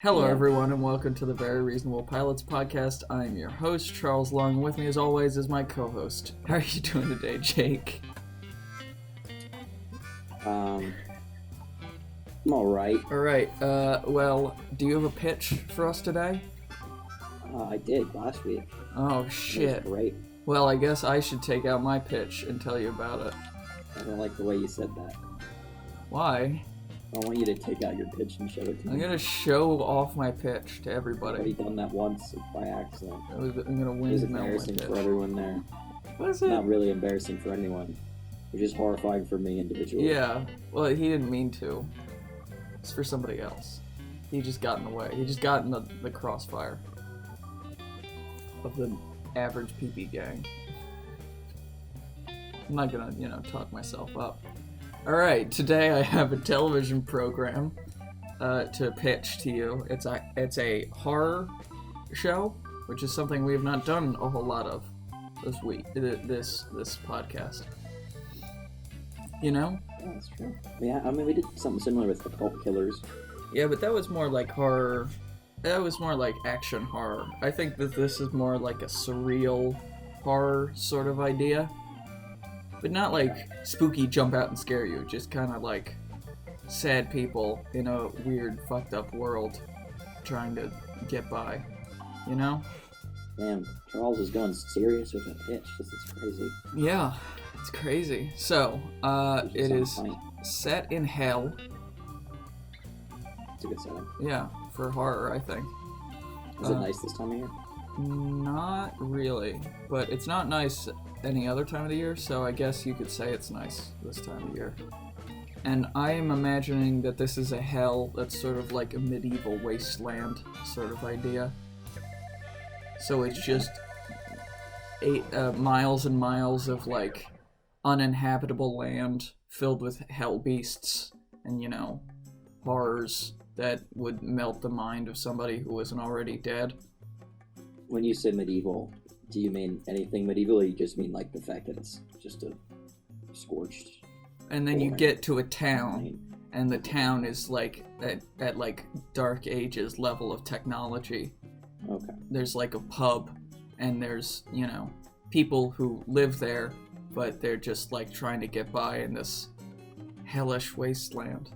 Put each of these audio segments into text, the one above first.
Hello, Yeah. everyone, and welcome to the Very Reasonable Pilots podcast. I am your host, Charles Long. With me, as always, is my co-host. How are you doing today, Jake? I'm alright. All right. Well, do you have a pitch for us today? I did last week. Oh, It shit. was great. Well, I guess I should take out my pitch and tell you about it. I don't like the way you said that. Why? I want you to take out your pitch and show it to I'm me. gonna show off my pitch to I've everybody. already done that once by accident. I'm gonna It was windmill my embarrassing pitch. for everyone there. Was it? Not really embarrassing for anyone. It was just horrifying for me individually. Yeah. Well, he didn't mean to. It's for somebody else. He just got in the way. He just got in the crossfire of the average PP gang. I'm not gonna, talk myself up. Alright, today I have a television program to pitch to you. It's a horror show, which is something we have not done a whole lot of this week, this podcast. You know? Yeah, that's true. Yeah, I mean, we did something similar with the cult killers. Yeah, but that was more like horror. That was more like action horror. I think that this is more like a surreal horror sort of idea. But not like spooky jump out and scare you, just kind of like sad people in a weird fucked up world trying to get by, you know? Man, Charles is going serious with a pitch. This is crazy. Yeah, it's crazy. So, it is Funny. set in hell. It's a good setting. Yeah, for horror, I think. Is it nice this time of year? Not really, but it's not nice any other time of the year, so I guess you could say it's nice this time of year. And I am imagining that this is a hell that's sort of like a medieval wasteland sort of idea. So it's just miles and miles of like uninhabitable land filled with hell beasts and, horrors that would melt the mind of somebody who isn't already dead. When you say medieval, do you mean anything medieval, or you just mean like the fact that it's just a scorched? And then you boring get to a town, plain? and the town is like at like Dark Ages level of technology. Okay. There's like a pub, and there's, people who live there, but they're just like trying to get by in this hellish wasteland.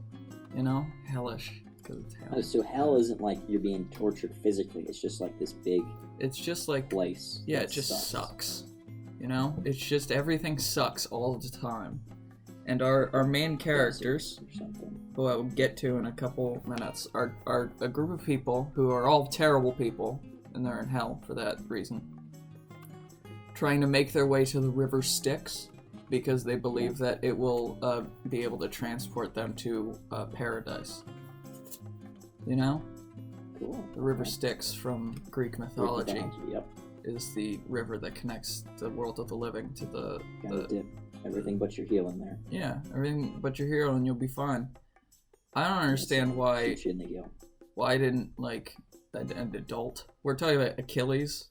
Hellish, because it's hell. Oh, so hell isn't like you're being tortured physically. It's just like this big It's just like, place. yeah, that it just sucks. It's just everything sucks all the time. And our main characters, Or something. who I will get to in a couple minutes, are a group of people who are all terrible people, and they're in hell for that reason. Trying to make their way to the River Styx, because they believe that it will be able to transport them to paradise. Cool. The River Okay. Styx from Greek mythology Yep. is the river that connects the world of the living to Gotta dip everything but your heel in there. Yeah, everything but your hero and you'll be fine. I don't understand why Shoot you in the heel. didn't like an adult. We're talking about Achilles,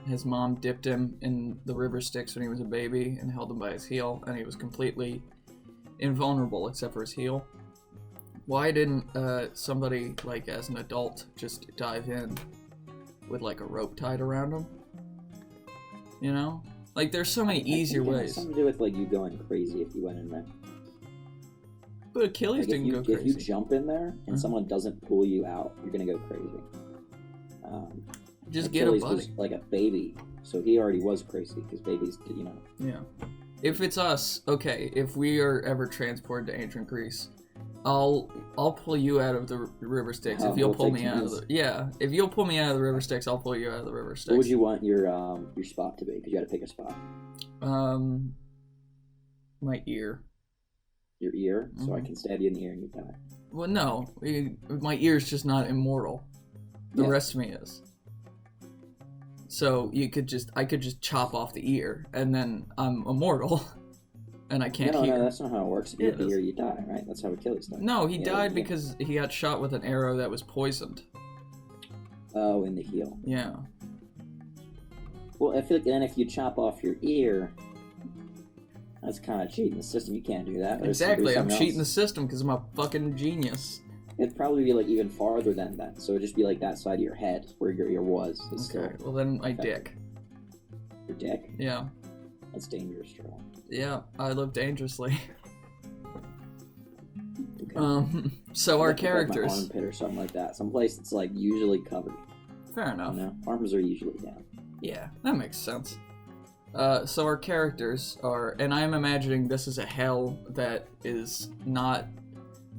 his mom dipped him in the River Styx when he was a baby and held him by his heel, and he was completely invulnerable except for his heel. Why didn't somebody, like, as an adult, just dive in with like a rope tied around him? Like, there's so many easier I think it has ways. something to do with like you going crazy if you went in there. But Achilles Like, didn't go if you crazy. jump in there and Mhm. someone doesn't pull you out, you're gonna go crazy. Just get a Achilles buddy. was like a baby, so he already was crazy because babies, Yeah. If it's us, okay, if we are ever transported to ancient Greece, I'll pull you out of the River Styx if you'll we'll pull take me out of turns. if you'll pull me out of the River Styx, I'll pull you out of the River Styx. What would you want your spot to be? Because you got to pick a spot. My ear. Your ear, so I Mhm. can stab you in the ear and you die. Well, no, my ear's just not immortal. The Yeah. rest of me is. So I could just chop off the ear, and then I'm immortal, and I can't No, hear. that's not how it works. If you Yeah, hit it the is. ear, you die, right? That's how Achilles died. No, he Yeah, died yeah. because he got shot with an arrow that was poisoned. Oh, in the heel. Yeah. Well, I feel like then if you chop off your ear, that's kind of cheating the system. You can't do that. There's Exactly, I'm something cheating the else. system because I'm a fucking genius. It'd probably be like even farther than that. So it'd just be like that side of your head where your ear was. Okay, well then my dick. Your dick? Yeah. That's dangerous, Joel. Yeah, I live dangerously. Okay. So our Like characters. my armpit or something like that. Someplace that's like usually covered. Fair enough. You know? Arms are usually down. Yeah, that makes sense. So our characters are, and I'm imagining this is a hell that is not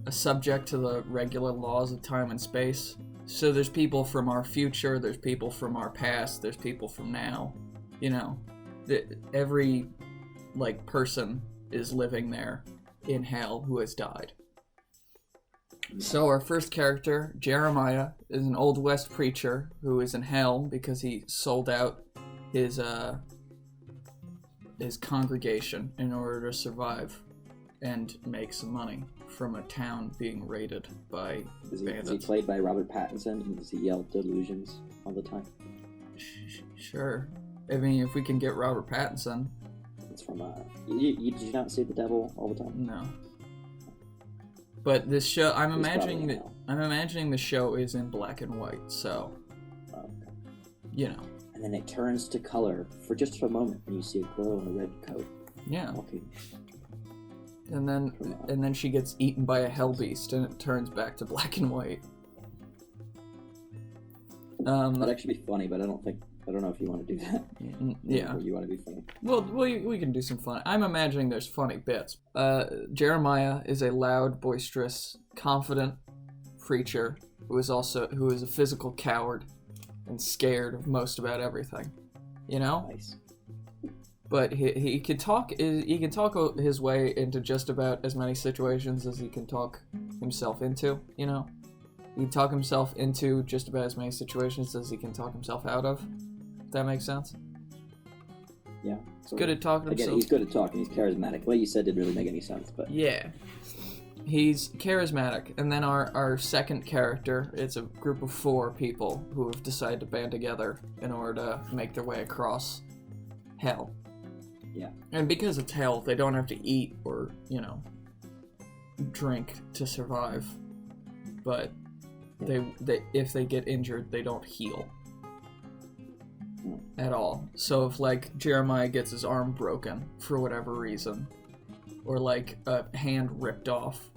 a subject to the regular laws of time and space. So there's people from our future, there's people from our past, there's people from now. You know, every like person is living there in hell who has died. So our first character, Jeremiah, is an Old West preacher who is in hell because he sold out his congregation in order to survive and make some money from a town being raided by bandits. Is he played by Robert Pattinson, and does he yell delusions all the time? Sure. I mean, if we can get Robert Pattinson. It's from, did you not see The Devil all the time? No. But this show, I'm imagining the show is in black and white, so, you know. And then it turns to color for just a moment when you see a girl in a red coat. Yeah. Walking. And then she gets eaten by a hell beast, and it turns back to black and white. That'd actually be funny, but I don't know if you want to do that. Yeah. Or you want to be funny. Well, we can do some fun. I'm imagining there's funny bits. Jeremiah is a loud, boisterous, confident preacher who is a physical coward and scared of most about everything. You know? Nice. But he can talk his way into just about as many situations as he can talk himself into, you know? He can talk himself into just about as many situations as he can talk himself out of. If that makes sense? Yeah. He's good at talking himself. Again, he's good at talking. He's charismatic. What you said didn't really make any sense, but... Yeah. He's charismatic. And then our second character, it's a group of 4 people who have decided to band together in order to make their way across hell. Yeah. And because it's hell, they don't have to eat or, you know, drink to survive. But they if they get injured, they don't heal. At all. So if, like, Jeremiah gets his arm broken for whatever reason, or, like, a hand ripped off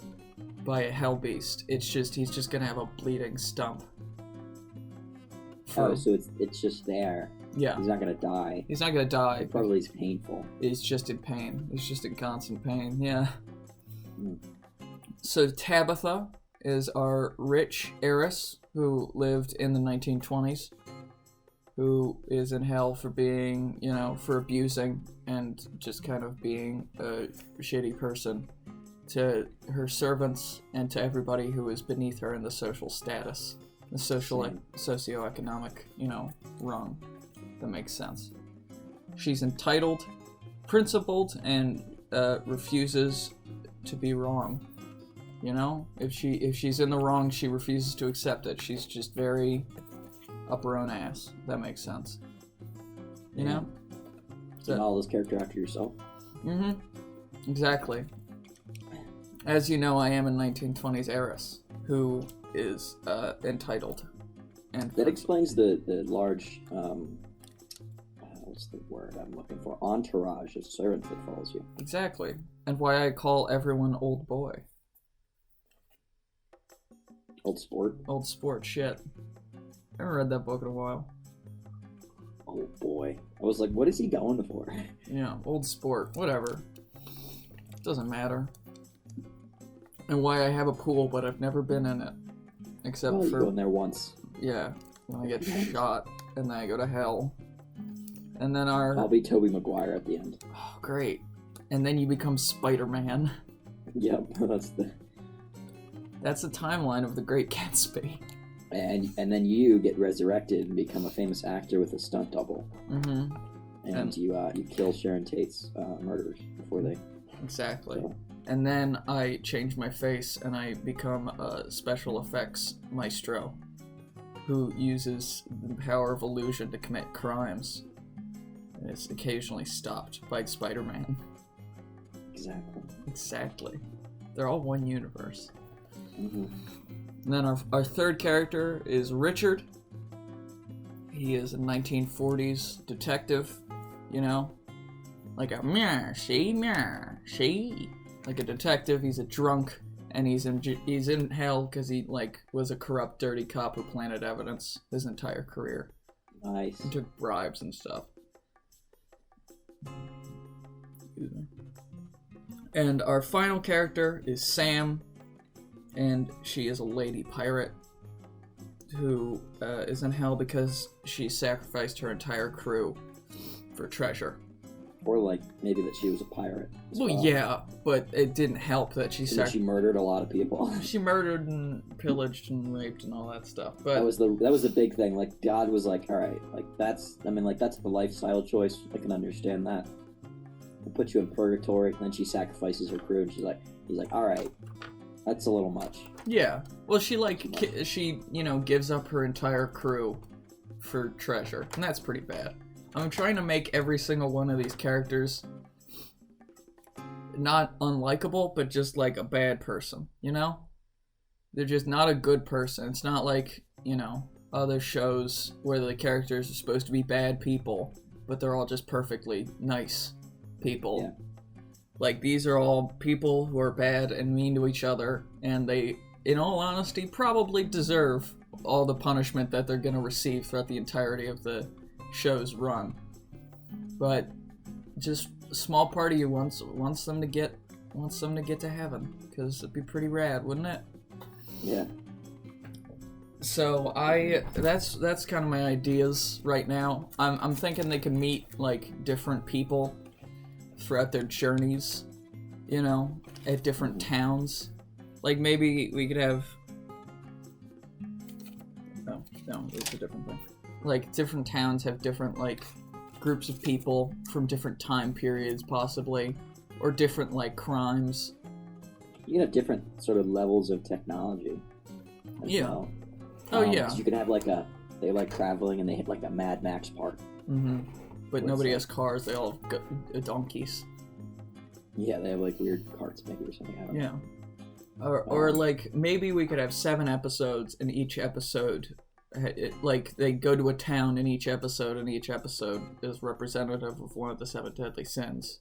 by a hell beast, he's just gonna have a bleeding stump. So it's just there. Yeah. He's not gonna die. He's not gonna die. It probably is painful. He's just in pain. He's just in constant pain, yeah. Mm. So Tabitha is our rich heiress who lived in the 1920s, who is in hell for being, you know, for abusing and just kind of being a shitty person to her servants and to everybody who is beneath her in the social status, the socioeconomic, you know, rung. That makes sense. She's entitled, principled, and refuses to be wrong. You know, if she's in the wrong, she refuses to accept it. She's just very up her own ass. That makes sense. You know? So, all this character after yourself? Mm-hmm. Exactly. As you know, I am a 1920s heiress who is entitled. And that explains the large, what's the word I'm looking for? Entourage of servants that follows you. Exactly. And why I call everyone old boy. Old sport? Old sport, shit. I haven't read that book in a while. Oh boy. I was like, what is he going for? Yeah, old sport. Whatever. Doesn't matter. And why I have a pool, but I've never been in it. Except you for... go in there once. Yeah. When I get shot, and then I go to hell. And then I'll be Tobey Maguire at the end. Oh, great. And then you become Spider-Man. Yep, That's the timeline of the Great Gatsby. And then you get resurrected and become a famous actor with a stunt double. Mm-hmm. And you kill Sharon Tate's murderers before they... Exactly. So. And then I change my face and I become a special effects maestro who uses the power of illusion to commit crimes. And it's occasionally stopped by Spider-Man. Exactly. Exactly. They're all one universe. Mm-hmm. And then our third character is Richard. He is a 1940s detective, you know? Like a meh, she. Like a detective, he's a drunk, and he's in hell because he, like, was a corrupt, dirty cop who planted evidence his entire career. Nice. He took bribes and stuff. And our final character is Sam, and she is a lady pirate who is in hell because she sacrificed her entire crew for treasure. Or like maybe that she was a pirate. Well, yeah, but it didn't help that she she murdered a lot of people. She murdered and pillaged and raped and all that stuff. But that was the big thing. Like God was like, all right, like that's the lifestyle choice. I can understand that. We'll put you in purgatory. And then she sacrifices her crew, and he's like, all right, that's a little much. Yeah. Well, she gives up her entire crew for treasure, and that's pretty bad. I'm trying to make every single one of these characters not unlikable, but just like a bad person, you know? They're just not a good person. It's not like, other shows where the characters are supposed to be bad people, but they're all just perfectly nice people. Yeah. Like, these are all people who are bad and mean to each other, and they, in all honesty, probably deserve all the punishment that they're going to receive throughout the entirety of the show's run. But just a small part of you wants them to get to heaven, because it'd be pretty rad, wouldn't it? Yeah. So that's kind of my ideas right now. I'm thinking they can meet like different people throughout their journeys, at different towns. Like maybe we could have no, it's a different thing. Like, different towns have different, like, groups of people from different time periods, possibly. Or different, like, crimes. You can have different sort of levels of technology. Yeah. Well. Oh, yeah. You could have, like, they like traveling and they hit, like, a Mad Max part. Mm-hmm. But nobody has cars, they all have donkeys. Yeah, they have, like, weird carts, maybe, or something. I don't know. Or, like, maybe we could have 7 episodes, and each episode... like, they go to a town in each episode, and each episode is representative of one of the 7 deadly sins.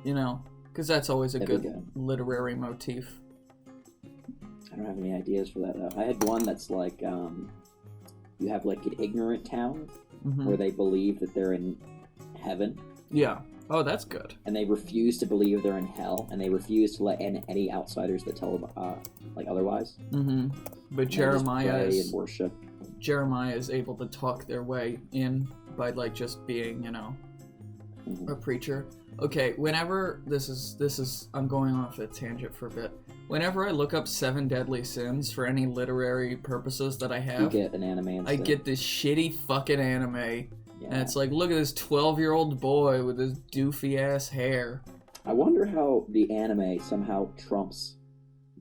Because that's always a good literary motif. I don't have any ideas for that, though. I had one that's like, you have, like, an ignorant town, where they believe that they're in heaven. Yeah. Oh, that's good. And they refuse to believe they're in hell, and they refuse to let in any outsiders that tell them, like, otherwise. Mm-hmm. But and Jeremiah pray and worship. Jeremiah is able to talk their way in by, like, just being, a preacher. Okay, whenever this is I'm going off a tangent for a bit. Whenever I look up 7 deadly sins for any literary purposes that I have, you get an anime instead. I get this shitty fucking anime, yeah. and it's like, look at this 12-year-old boy with his doofy ass hair. I wonder how the anime somehow trumps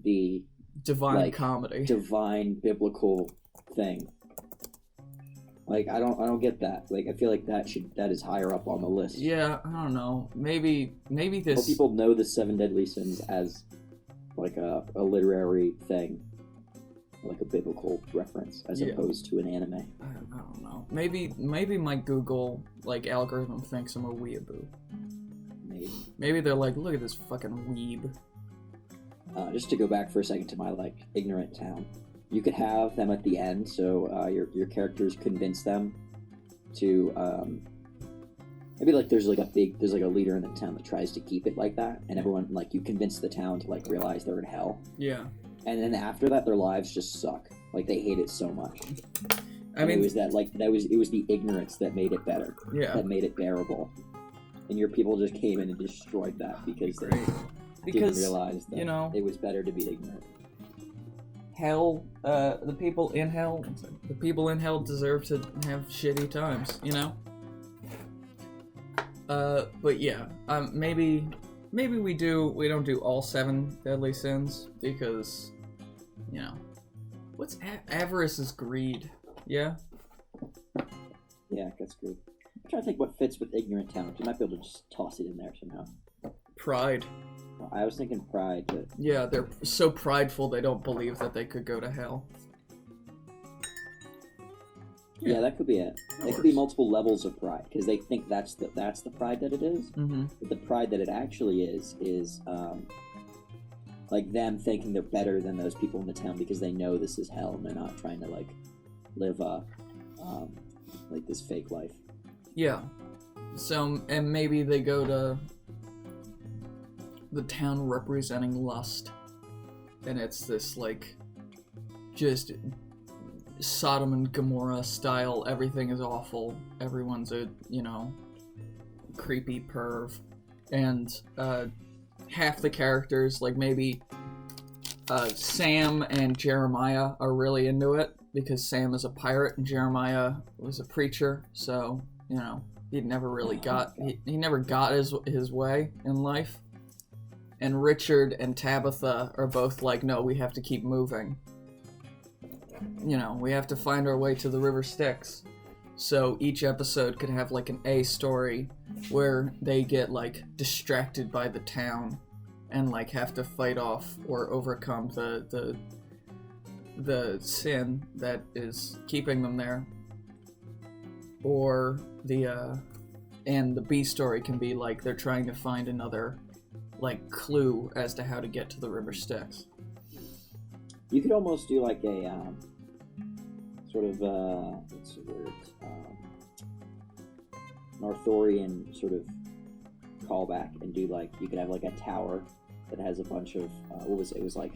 the divine comedy, divine biblical thing. Like, I don't get that. Like, I feel like that is higher up on the list. Yeah, I don't know. Maybe this. Well, people know the 7 deadly sins as like a literary thing, like a biblical reference, as opposed to an anime. I don't know. Maybe my Google like algorithm thinks I'm a weeaboo. Maybe they're like, look at this fucking weeb. Just to go back for a second to my like ignorant town. You could have them at the end, so your characters convince them to maybe like there's like a leader in the town that tries to keep it like that, and everyone like you convince the town to like realize they're in hell. Yeah. And then after that, their lives just suck. Like they hate it so much. I mean, it was the ignorance that made it better. Yeah. That made it bearable. And your people just came in and destroyed that because they didn't realize that it was better to be ignorant. Hell, the people in hell deserve to have shitty times, But yeah, maybe we don't do all 7 deadly sins because, what's avarice is greed, yeah? Yeah, that's greed. I'm trying to think what fits with ignorant talent. You might be able to just toss it in there somehow. Pride. I was thinking pride, but Yeah, they're so prideful they don't believe that they could go to hell. yeah, that could be it. There could be multiple levels of pride because they think that's the pride that it is. Mm-hmm. But the pride that it actually is like them thinking they're better than those people in the town because they know this is hell and they're not trying to like live like this fake life. Yeah. So, and maybe they go to the town representing lust, and it's this like just Sodom and Gomorrah style. Everything is awful. Everyone's a creepy perv, and half the characters, like maybe Sam and Jeremiah, are really into it because Sam is a pirate and Jeremiah was a preacher. So he never really got he never got his way in life. And Richard and Tabitha are both like, no, we have to keep moving. We have to find our way to the River Styx. So each episode could have like an A story where they get like distracted by the town and like have to fight off or overcome the sin that is keeping them there. Or the B story can be like they're trying to find another like clue as to how to get to the River Styx. You could almost do like a sort of what's the word? An Arthurian sort of callback and do like you could have like a tower that has a bunch of it was like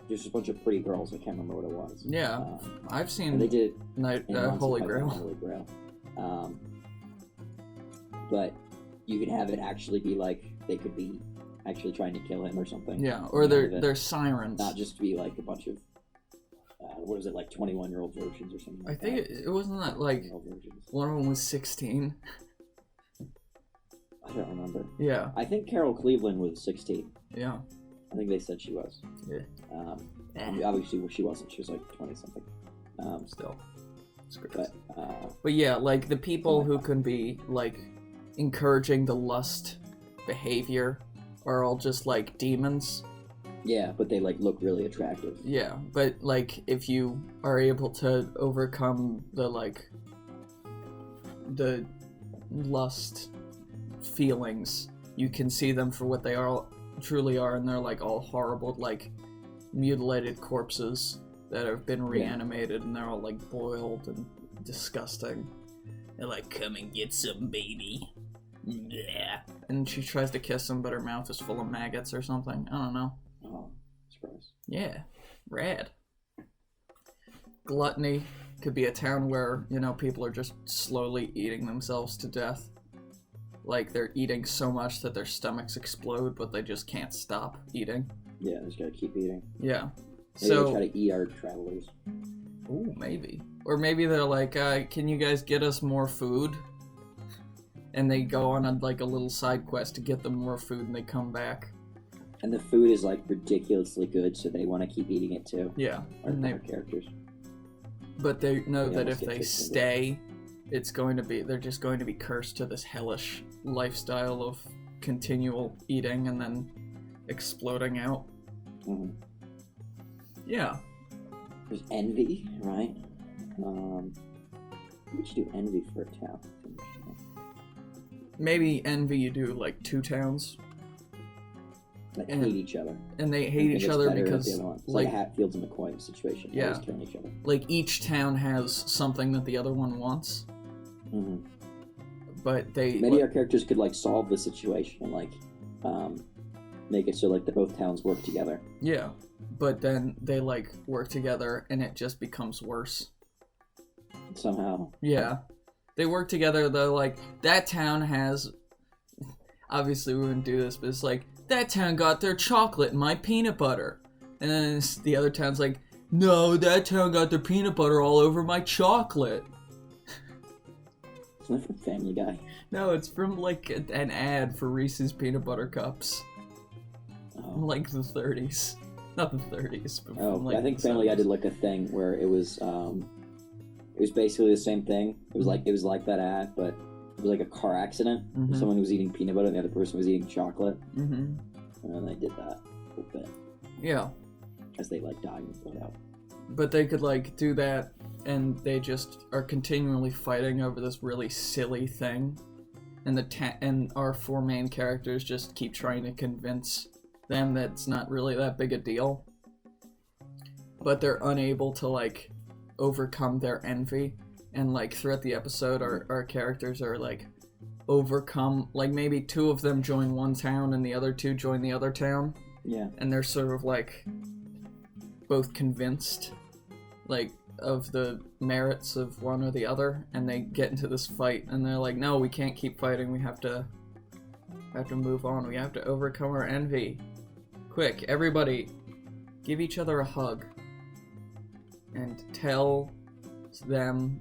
there's a bunch of pretty girls. I can't remember what it was. Yeah, I've seen they did Holy Grail. Holy Grail. But you could have it actually be like they could be actually trying to kill him or something. Yeah, or they're sirens. Not just be like a bunch of what is it, like 21-year-old virgins or something. I think it wasn't that like one of them was 16. I don't remember. Yeah. I think Carol Cleveland was 16. Yeah. I think they said she was. Yeah. Obviously she wasn't. She was like 20 something. Still. But yeah, like the people who can be like encouraging the lust behavior are all just like demons. Yeah, but they like look really attractive. Yeah, but like if you are able to overcome the lust feelings, you can see them for what they truly are, and they're like all horrible, like mutilated corpses that have been reanimated, and they're all like boiled and disgusting. They're like, come and get some, baby. Yeah. And she tries to kiss him, but her mouth is full of maggots or something. I don't know. Oh, surprise. Yeah. Rad. Gluttony could be a town where, people are just slowly eating themselves to death. Like, they're eating so much that their stomachs explode, but they just can't stop eating. Yeah, they just gotta keep eating. Yeah. Maybe they try to eat our travelers. Ooh, maybe. Or maybe they're like, can you guys get us more food? And they go on a little side quest to get them more food, and they come back. And the food is like ridiculously good, so they want to keep eating it too. Yeah. Our characters. But they know that if they stay, they're just going to be cursed to this hellish lifestyle of continual eating and then exploding out. Mm-hmm. Yeah. There's envy, right? What would you do envy for a town? Maybe envy you do like two towns. That hate each other. And they hate each other because it's like a Hatfields and McCoy situation. Yeah. Always killing each other. Like each town has something that the other one wants. Mm-hmm. But maybe our characters could like solve the situation and like make it so like the both towns work together. Yeah. But then they like work together and it just becomes worse. Somehow. Yeah. They work together, they're like, that town has... Obviously we wouldn't do this, but it's like, that town got their chocolate and my peanut butter. And then the other town's like, no, that town got their peanut butter all over my chocolate. Isn't that from Family Guy? No, it's from like an ad for Reese's peanut butter cups. Oh. From like the 30s. Not the 30s, but from like I think Family Guy did like a thing where it was basically the same thing. It was like that ad, but it was like a car accident. Someone was eating peanut butter and the other person was eating chocolate. And then they did that a little bit. Yeah. As they like died and flowed out. But they could like do that, and they just are continually fighting over this really silly thing, and and our 4 main characters just keep trying to convince them that it's not really that big a deal. But they're unable to like overcome their envy. And like throughout the episode, our characters are like overcome, like maybe 2 of them join one town and the other 2 join the other town. Yeah. And they're sort of like both convinced like of the merits of one or the other, and they get into this fight and they're like, no, we can't keep fighting, we have to move on, we have to overcome our envy. Quick, everybody, give each other a hug and tell them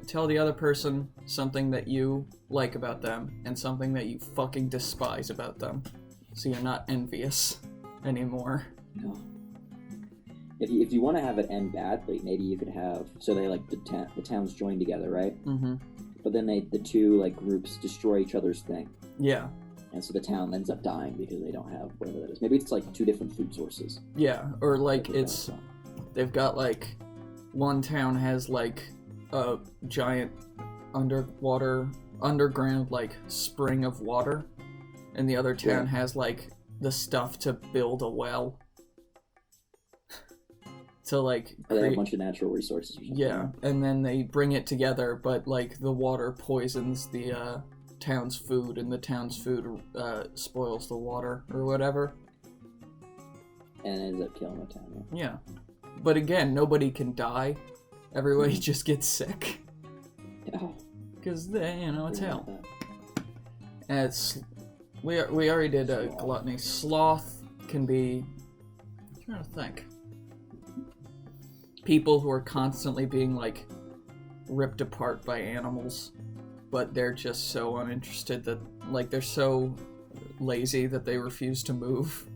tell the other person something that you like about them and something that you fucking despise about them, so you're not envious anymore. No. If you want to have it end badly, maybe you could have, so they like the towns join together, right? But then the 2 like groups destroy each other's thing. Yeah. And so the town ends up dying because they don't have whatever that is. Maybe it's like 2 different food sources. Yeah, or like they've got like one town has like a giant underground like spring of water, and the other town has like the stuff to build a well. To like they have a bunch of natural resources or something. Yeah, and then they bring it together, but like the water poisons the town's food, and the town's food spoils the water or whatever. And it ends up killing the town. Yeah. But again, nobody can die. Everybody just gets sick. Oh. Because it's hell. And it's we already did gluttony. Sloth can be, I'm trying to think. People who are constantly being like ripped apart by animals, but they're just so uninterested that like they're so lazy that they refuse to move.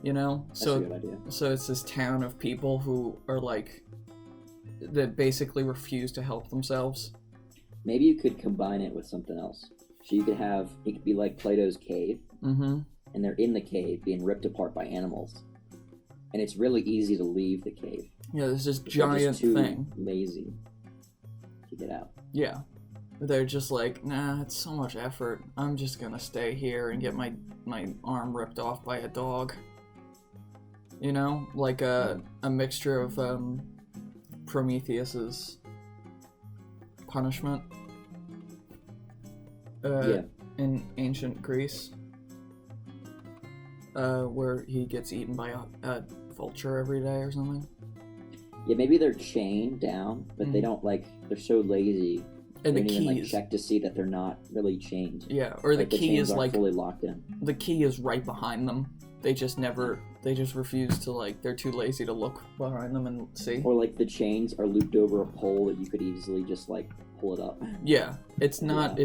That's a good idea. So it's this town of people who are like that basically refuse to help themselves. Maybe you could combine it with something else. So it could be like Plato's cave, and they're in the cave being ripped apart by animals. And it's really easy to leave the cave. Yeah, there's this giant thing. Lazy to get out. Yeah. They're just like, nah, it's so much effort. I'm just gonna stay here and get my arm ripped off by a dog. Like a mixture of Prometheus's punishment in ancient Greece, where he gets eaten by a vulture every day or something. Yeah, maybe they're chained down, but they don't they're so lazy. And they the don't keys even check to see that they're not really chained. Yeah, or the key is fully locked in. The key is right behind them. They just refuse to they're too lazy to look behind them and see. Or the chains are looped over a pole that you could easily just pull it up. Yeah, it's not.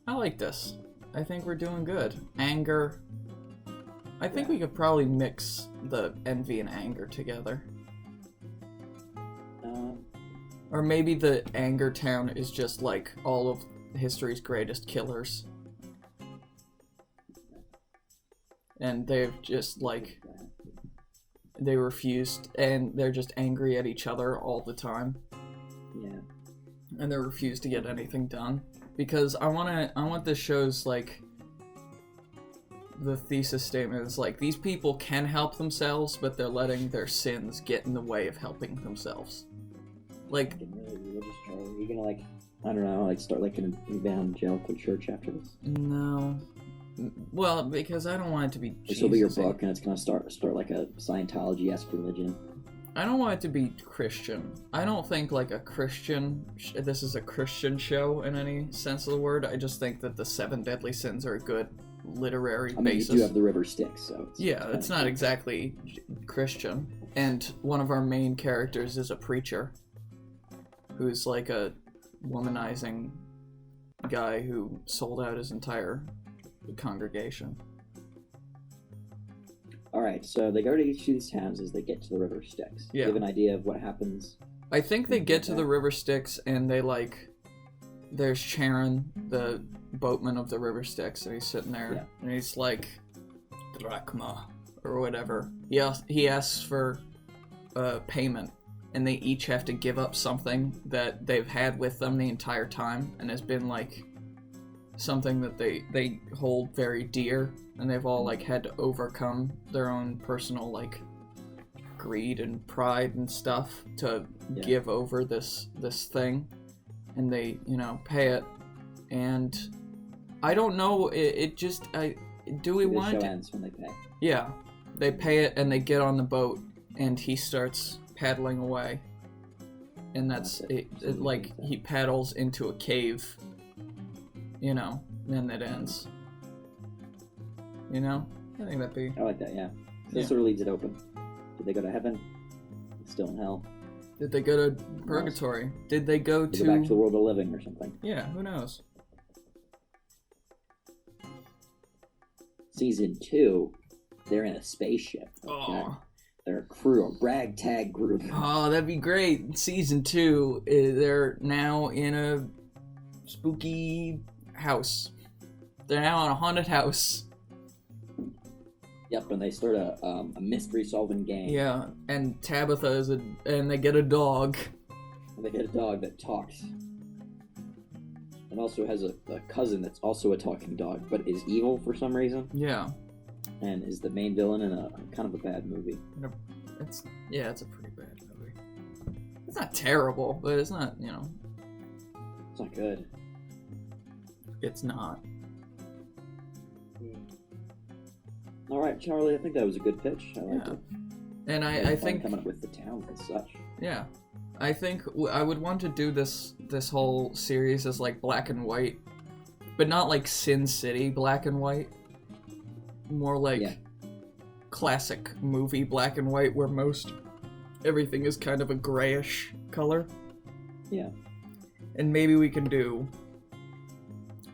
I like this. I think we're doing good. Anger. I think we could probably mix the envy and anger together. Or maybe the anger town is just all of history's greatest killers. And they've just they refused, and they're just angry at each other all the time. Yeah. And they refuse to get anything done. Because I want this show's the thesis statement is these people can help themselves, but they're letting their sins get in the way of helping themselves. Really religious show. Are you gonna I don't know, start an evangelical church after this? No. Well, because I don't want it to be this will be your book, and it's gonna start a Scientology-esque religion. I don't want it to be Christian. I don't think a Christian. This is a Christian show in any sense of the word. I just think that the 7 deadly sins are a good literary basis. You do have the River Styx, so it's not exactly Christian. And one of our main characters is a preacher, who's a womanizing guy who sold out his entire congregation. Alright, so they go to each of these towns as they get to the River Styx. Yeah. Do you have an idea of what happens? I think they get to the River Styx and they there's Charon, the boatman of the River Styx, and he's sitting there, and he's like, drachma, or whatever. He asks for payment, and they each have to give up something that they've had with them the entire time, and has been like something that they hold very dear, and they've all like had to overcome their own personal like greed and pride and stuff to give over this thing, and they pay it. And I don't know, it just do we want the show to... ends when they pay. Yeah, they pay it, and they get on the boat, and he starts paddling away, and that's it. Like he paddles into a cave, and it ends. I think that'd be... I like that, yeah. This sort of leaves it open. Did they go to heaven? Still in hell? Did they go to purgatory? Did they go to... Go back to the world of living or something? Yeah, who knows? Season 2, they're in a spaceship. Oh. They're a crew, a ragtag group. Oh, that'd be great. Season 2, they're now in a spooky house. They're now in a haunted house. Yep, and they start a mystery-solving game. Yeah, and Tabitha and they get a dog. And they get a dog that talks. And also has a cousin that's also a talking dog, but is evil for some reason. Yeah. And is the main villain in a kind of a bad movie. It's a pretty bad movie. It's not terrible, but it's not, It's not good. It's not. All right, Charlie, I think that was a good pitch. I liked it. And I think coming up with the towns and such. Yeah, I think I would want to do this whole series as like black and white, but not like Sin City black and white. More like classic movie black and white, where everything is kind of a grayish color. Yeah. And maybe we can do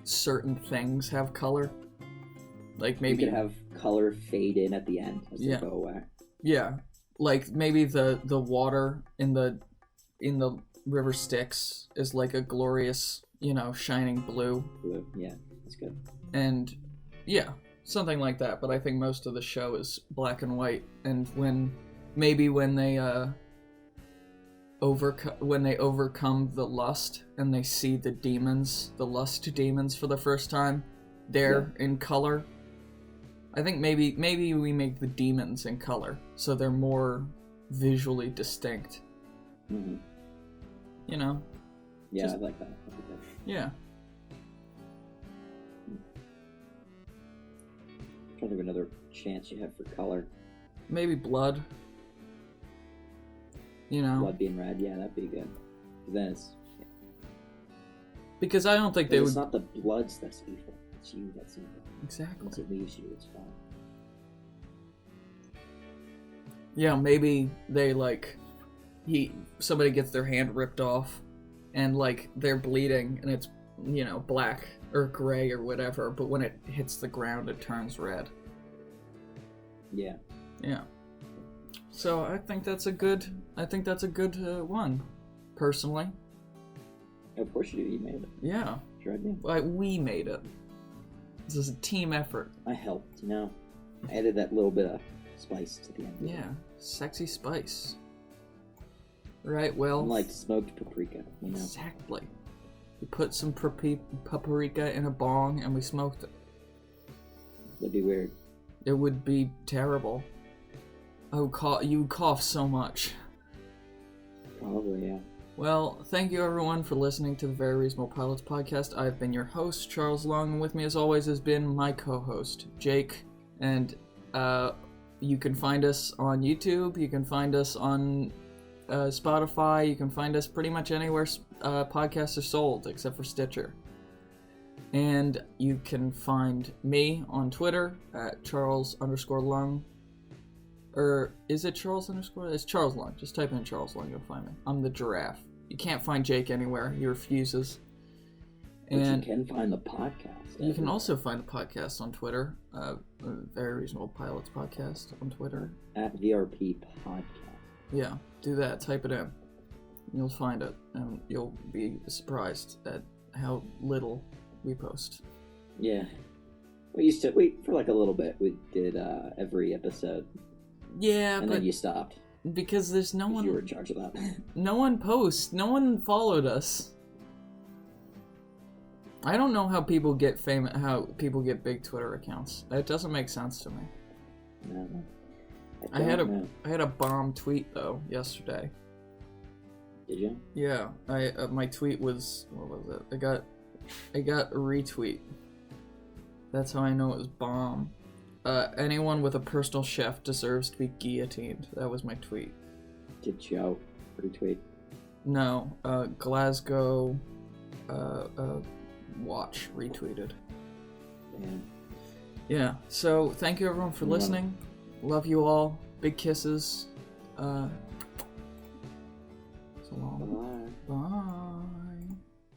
certain things have color. Like maybe you could have color fade in at the end as they go away. Yeah, like maybe the water in the River Styx is like a glorious, shining blue. Blue, yeah, that's good. And yeah, something like that. But I think most of the show is black and white. And when they overcome the lust and they see the lust demons for the first time, they're in color. I think maybe we make the demons in color, so they're more visually distinct. Mm-hmm. Yeah, I like that. Yeah. I'm trying to think of another chance you have for color. Maybe blood. Blood being red, yeah, that'd be good. Then it's... Because I don't think they would... It's not the bloods that's evil. It's you that's evil. Exactly. Once it leaves you, it's fine. Yeah, maybe they somebody gets their hand ripped off, and they're bleeding, and it's black or gray or whatever. But when it hits the ground, it turns red. Yeah. Yeah. So I think that's a good one, personally. Of course you do. You made it. Yeah. Sure I did. We made it. This is a team effort. I helped, I added that little bit of spice to the end. Yeah, sexy spice. Right, well... Like smoked paprika, Exactly. We put some paprika in a bong and we smoked it. That'd be weird. It would be terrible. Oh, you cough so much. Probably, yeah. Well, thank you everyone for listening to the Very Reasonable Pilots podcast. I've been your host, Charles Long, and with me as always has been my co-host, Jake. And you can find us on YouTube, you can find us on Spotify, you can find us pretty much anywhere podcasts are sold, except for Stitcher. And you can find me on Twitter at Charles_Lung. Or is it Charles_? It's Charles Long. Just type in Charles Long, you'll find me. I'm the giraffe. You can't find Jake anywhere. He refuses. And but you can find the podcast. You can also find the podcast on Twitter. Very Reasonable Pilots podcast on Twitter. At VRP podcast. Yeah, do that. Type it in. You'll find it, and you'll be surprised at how little we post. Yeah. We used to for like a little bit. We did every episode. Yeah, and but then you stopped because there's no because one. you were in charge of that. No one posts. No one followed us. I don't know how people get famous. How people get big Twitter accounts. That doesn't make sense to me. No, I had a bomb tweet though yesterday. Did you? Yeah, my tweet was, what was it? I got a retweet. That's how I know it was bomb. Anyone with a personal chef deserves to be guillotined. That was my tweet. Did Joe retweet? No, Glasgow Watch retweeted. Yeah. Yeah, so thank you everyone for listening. Love you all. Big kisses. So long.